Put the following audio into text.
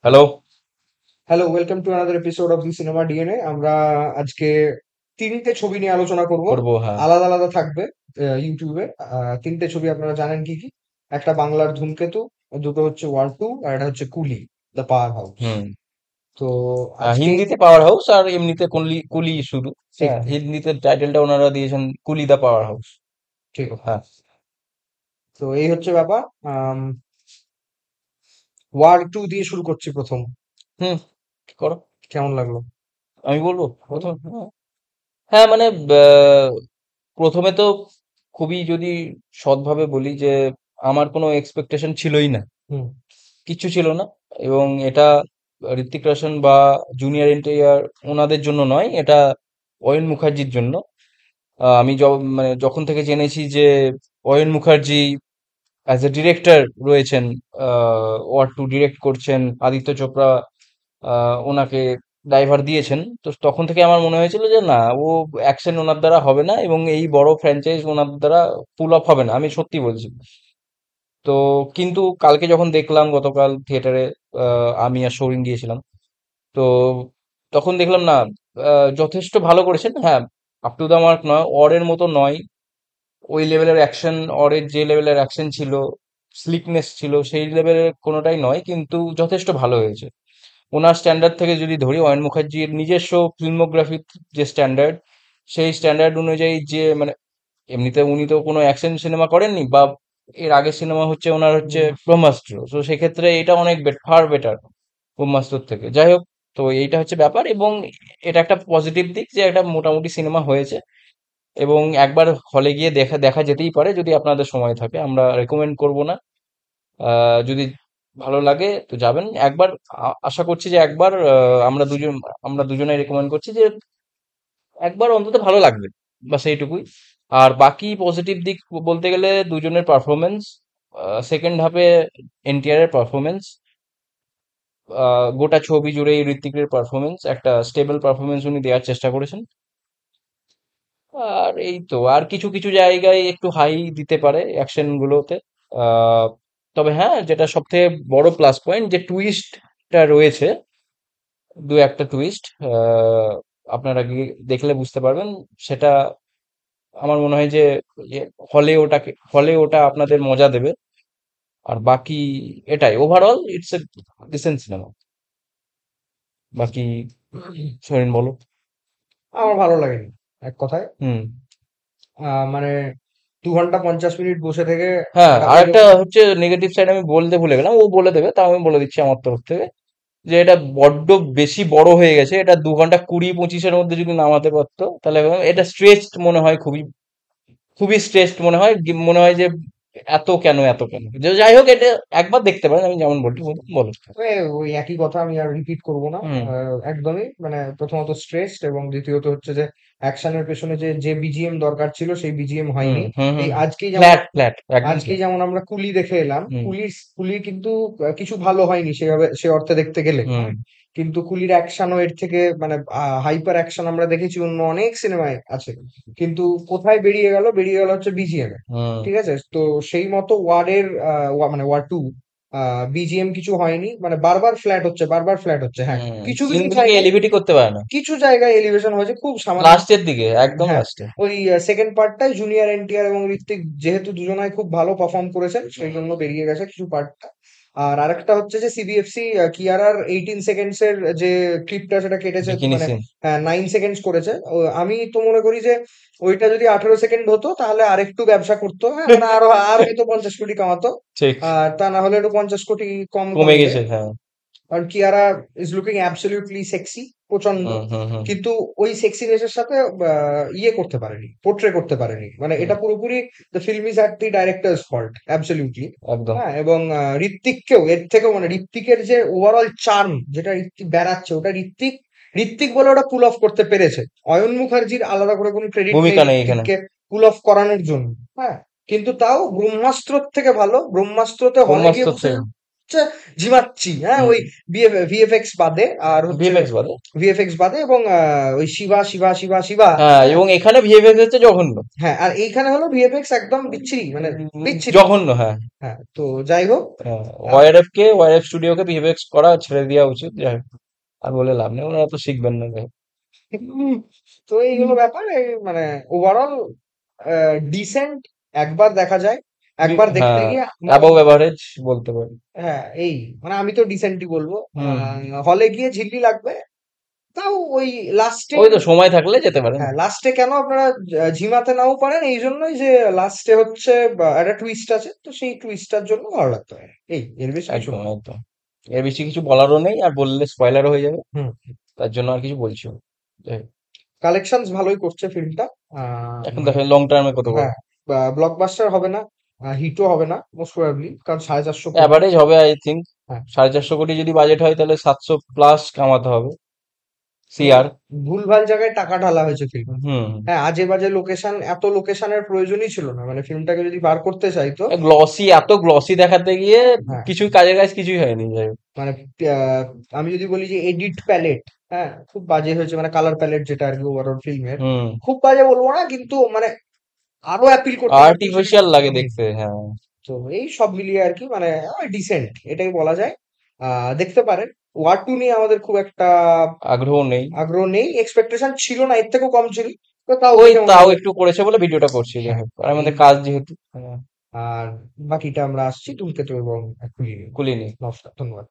Hello. Hello, welcome to another episode of the cinema DNA. আমরা আজকে তিনটে ছবি নিয়ে আলোচনা করব। হ্যাঁ। আলাদা আলাদা থাকবে ইউটিউবে। তিনটে ছবি আপনারা জানেন কি কি? একটা বাংলার ধূমকেতু, দুটো হচ্ছে ওয়ার টু, আর একটা হচ্ছে কুলি, দ্য পাওয়ার হাউস। হুম। তো আজকে হিন্দিতে পাওয়ার হাউস আর এমনিতে কুলি কুলি শুধু। ঠিক হ্যাঁ, ঠিক হিন্দিতে টাইটেলটা ওনারা দিয়েছেন কুলি দা পাওয়ার হাউস। ঠিক। হ্যাঁ। তো এই হচ্ছে ব্যাপার। ওয়ার টু দিয়ে শুরু করছি প্রথম। হুম। করো। কেমন লাগলো আমি বলবো বলো? প্রথম। হ্যাঁ, হ্যাঁ, মানে আহ, প্রথমে তো খুবই যদি সৎভাবে বলি যে আমার কোনো এক্সপেকটেশন ছিলই না, হুম কিচ্ছু ছিল না। এবং এটা ঋত্বিক রোশন বা জুনিয়র এনটিআর ওনাদের জন্য নয়, এটা অয়ন মুখার্জির জন্য। আমি মানে যখন থেকে জেনেছি যে Ayan Mukherjee as a director রয়েছেন, ওয়ার টু ডিরেক্ট করছেন, আদিত্য চোপড়া ওনাকে ড্রাইভার দিয়েছেন, তো তখন থেকে আমার মনে হয়েছিল যে না, ও অ্যাকশন ওনার দ্বারা হবে না এবং এই বড় ফ্র্যাঞ্চাইজ ওনার দ্বারা পুল অফ হবে না, আমি সত্যি বলছি। তো কিন্তু কালকে যখন দেখলাম, গতকাল থিয়েটারে আমি আর সৌরিন গিয়েছিলাম, তো তখন দেখলাম না, যথেষ্ট ভালো করেছেন। হ্যাঁ, আপ টু দা মার্ক নয়, অরের মতো নয়, ওই লেভেলের অ্যাকশন, অরের যে লেভেলের অ্যাকশন ছিল, স্লিকনেস ছিল, সেই লেভেলের কোনোটাই নয়, কিন্তু যথেষ্ট ভালো হয়েছে। ওনার স্ট্যান্ডার্ড থেকে যদি ধরি, অয়ন মুখার্জির নিজস্ব ফিল্মোগ্রাফির যে স্ট্যান্ডার্ড, সেই স্ট্যান্ডার্ড অনুযায়ী যে মানে এমনিতে উনি তো কোনো অ্যাকশন সিনেমা করেননি, বা এর আগের সিনেমা হচ্ছে ওনার হচ্ছে হুম ব্রহ্মাস্ত্র, তো সেক্ষেত্রে এটা অনেক ফার বেটার ব্রহ্মাস্ত্র থেকে। যাই হোক, তো এইটা হচ্ছে ব্যাপার, এবং এটা একটা পজিটিভ দিক যে একটা মোটামুটি সিনেমা হয়েছে, এবং একবার হলে গিয়ে দেখা দেখা যেতেই পারে যদি আপনাদের সময় থাকে। আমরা রেকমেন্ড করব না, যদি ভালো লাগে তো যাবেন একবার। আশা করছি যে একবার, আমরা দুজনেই রেকমেন্ড করছি যে একবার অন্তত ভালো লাগবে, বাস এইটুকুই। আর বাকি পজিটিভ দিক বলতে গেলে দুজনের পারফরমেন্স, সেকেন্ড হাফে এনটিআর এর পারফরমেন্স, গোটা ছবি জুড়েই ঋত্বিকের পারফরমেন্স, একটা স্টেবল পারফরমেন্স উনি দেওয়ার চেষ্টা করেছেন। আর এই তো, আর কিছু কিছু জায়গায় একটু হাই দিতে পারে অ্যাকশন গুলোতে। আহ, তবে হ্যাঁ, যেটা সব থেকে বড় প্লাস পয়েন্ট, যে টুইস্টটা রয়েছে, দু একটা টুইস্ট আপনারা গিয়ে দেখলে বুঝতে পারবেন। সেটা আমার মনে হয় যে হলে ওটা আপনাদের মজা দেবে। আর বাকি এটাই overall it's a dissent cinema. বাকি সরেন বলো। আমার ভালো লাগেনি, এক কথায়। হুম। মানে 2 ঘন্টা 50 মিনিট বসে থেকে হ্যাঁ, একটা আর ওই একটা রকম। হচ্ছে নেগেটিভ সাইড আমি বলতে ভুলে গেলাম, ও বলে দেবে, তাও আমি বলে দিচ্ছি আমার তরফ থেকে, যে এটা বড্ড বেশি বড় হয়ে গেছে। এটা 2 ঘন্টা 20-25-এর মধ্যে যদি নামাতে পারতো তাহলে এটা স্ট্রেচড মনে হয়, খুবই খুবই স্ট্রেচড মনে হয়, মনে হয় যে এত কেন যাই হোক, এটা একবার দেখতে পারেন, আমি যেমন বলছি বলো। ওই ওই একই কথা আমি আর রিপিট করব না। হুম। একদমই, মানে প্রথমত স্ট্রেসড, এবং দ্বিতীয়ত হচ্ছে যে অ্যাকশনের পেছনে যে যে বিজিএম দরকার ছিল সেই বিজিএম হুম। হয়নি। হুম। এই হুম। আজকেই যেমন ফ্ল্যাট ফ্ল্যাট, একদম আজকেই ফ্ল্যাট। যেমন আমরা কুলি দেখে এলাম, হুম। কুলি কিন্তু কিছু ভালো হয়নি সেভাবে, সে অর্থে দেখতে গেলে, হুম। হ্যাঁ। কিন্তু কুলির অ্যাকশনও এর থেকে মানে হাইপার অ্যাকশন আমরা দেখেছি অন্য অনেক সিনেমায় আছে। কিন্তু কোথায় বেরিয়ে গেল হচ্ছে বিজিএম এ। হুম। ঠিক আছে, তো সেই মতো ওয়ার্ডের মানে ওয়ার টু বিজিএম কিছু হয়নি, মানে বারবার ফ্ল্যাট হচ্ছে, বারবার ফ্ল্যাট হচ্ছে, হ্যাঁ। হুম। কিছু কিছু সিনগুলোকে জায়গায়, এলিভেটই করতে পারে না। কিছু জায়গায় এলিভেশন হয়েছে খুব সামান্য। লাস্টের দিকে, একদম হ্যাঁ, লাস্টে। ওই সেকেন্ড পার্টটাই জুনিয়র এনটিআর এবং ঋত্বিক যেহেতু দুজনাই খুব ভালো পারফর্ম করেছেন, সেই জন্য বেরিয়ে গেছে কিছু পার্টটা। আর আরেকটা হচ্ছে যে সিবিএফসি কিয়ারার 18 সেকেন্ডস এর যে ক্লিপটা সেটা কেটেছে, বিকিনি মানে সিন। 9 সেকেন্ডস করেছে। আমি তো মনে করি যে ওইটা যদি 18 সেকেন্ড হতো তাহলে আরেকটু ব্যবসা করতো, হ্যাঁ, মানে আরো আর হয়তো 50 কোটি কামাতো। ঠিক। আর তা না হলে একটু 50 কোটি কম কমে কামাবে। গেছে, হ্যাঁ। কারণ Kiara is looking absolutely sexy, প্রচন্ড। হুম। হুম। হুম। কিন্তু ওই সেক্সিনেসের সাথে ইয়ে করতে পারেনি, পোর্ট্রে করতে পারেনি, মানে হুম। এটা পুরোপুরি the film is at the directors fault, absolutely. একদম। হ্যাঁ, এবং ঋত্বিককেও এর থেকেও, মানে ঋত্বিকের যে ওভারঅল চার্ম যেটা ঋত্বিক বেড়াচ্ছে, ওটা ঋত্বিক ঋত্বিক বলে ওটা পুল অফ করতে পেরেছে। অয়ন মুখার্জির আলাদা করে কোনো ক্রেডিট নেই ভূমিকা নেই এখানে। ঋত্বিককে পুল অফ করানোর জন্য। হ্যাঁ, কিন্তু তাও ব্রহ্মাস্ত্র থেকে ভালো, ব্রহ্মাস্ত্রতে হলে গিয়ে ব্রহ্মাস্ত্র বসে থেকে। হচ্ছে ঝিমাচ্ছি, হ্যাঁ, হুম। ওই ভিএফএক্স বাদে, আর হচ্ছে ভিএফএক্স বাদে। ভিএফএক্স বাদে, এবং ওই শিবা শিবা শিবা শিবা, হ্যাঁ, হ্যাঁ, এবং এখানে ভিএফএক্স হচ্ছে জঘন্য। হ্যাঁ, আর এইখানে হলো ভিএফএক্স একদম বিচ্ছিরি, মানে বিচ্ছিরি। জঘন্য, হ্যাঁ। হ্যাঁ, তো যাই হোক, আহ, ওয়াইআরএফ স্টুডিওকে ভিএফএক্স করা ছেড়ে দেওয়া উচিত, যাই হোক। আর বলে লাভ নেই, ওনারা তো শিখবেন না, যাই হোক। তো এইগুলো ব্যাপার, মানে ওভারঅল ডিসেন্ট, একবার দেখা যায়, একবার দেখতে হ্যাঁ, গিয়ে অ্যাবভ এভারেজ বলতে পারি। হ্যাঁ, এই মানে আমি তো ডিসেন্টই বলবো। হুম। হলে গিয়ে ঝিল্লি লাগবে, তাও ওই লাস্টে। ওই তো সময় থাকলে যেতে পারেন। হ্যাঁ, লাস্টে কেন আপনারা ঝিমাতে নাও পারেন, এই জন্যই যে লাস্টে হচ্ছে একটা টুইস্ট আছে, তো সেই টুইস্টটার জন্য ভালো লাগতে পারে, এর বেশি কিছু একদম না। একদম। এর বেশি কিছু বলারও নেই, আর বললে স্পয়লারও হয়ে যাবে। হুম। তার জন্য আর কিছু বলছি না। যাই হোক, কালেকশনস ভালোই করছে ফিল্মটা, এখন মানে দেখেন লং টার্মে কত বড়। হ্যাঁ, ব্লকবাস্টার হবে না, হিটও হবে না মোস্ট প্রবাবলি, কারণ 450 কোটি। অ্যাভারেজ হবে আই থিঙ্ক। হ্যাঁ, 450 কোটি যদি বাজেট হয়, তাহলে 700+ কামাতে হবে, মানে সিআর। ভুলভাল জায়গায় টাকা ঢালা হয়েছে ফিল্ম। হুম। হ্যাঁ, আজে বাজে লোকেশন, এত লোকেশনের প্রয়োজনই ছিল না, মানে ফিল্মটাকে যদি বার করতে চাইতো। এত গ্লসি দেখাতে গিয়ে হ্যাঁ, কিছুই কাজের কাজ কিছুই হয়নি, যাই হোক। মানে আহ, আমি যদি বলি যে এডিট প্যালেট, হ্যাঁ, খুব বাজে হয়েছে, মানে কালার প্যালেট যেটা আর কি ওভারঅল ফিল্মের, হুম। খুব বাজে বলবো না, কিন্তু মানে আরো অ্যাপিল করতে পারতো সেটা আর্টিফিশিয়াল করতে লাগে পারেনি। দেখতে, হ্যাঁ। তো এই সব মিলিয়ে আর কি, মানে ডিসেন্ট, এটাই বলা যায়। দেখতে পারেন। ওয়ার টু নিয়ে আমাদের খুব একটা আগ্রহ নেই। আগ্রহ নেই, এক্সপেকটেশন ছিল না, এর থেকেও কম ছিল, তো তাও ওই দেখে মনে তাও হলো। একটু করেছে বলে ভিডিওটা করছি, যাই হ্যাঁ, হোক, আর এই, আমাদের কাজ যেহেতু, হ্যাঁ। আর বাকিটা আমরা আসছি ধূমকেতু এবং কুলি নিয়ে। কুলিনি। নমস্কার, ধন্যবাদ।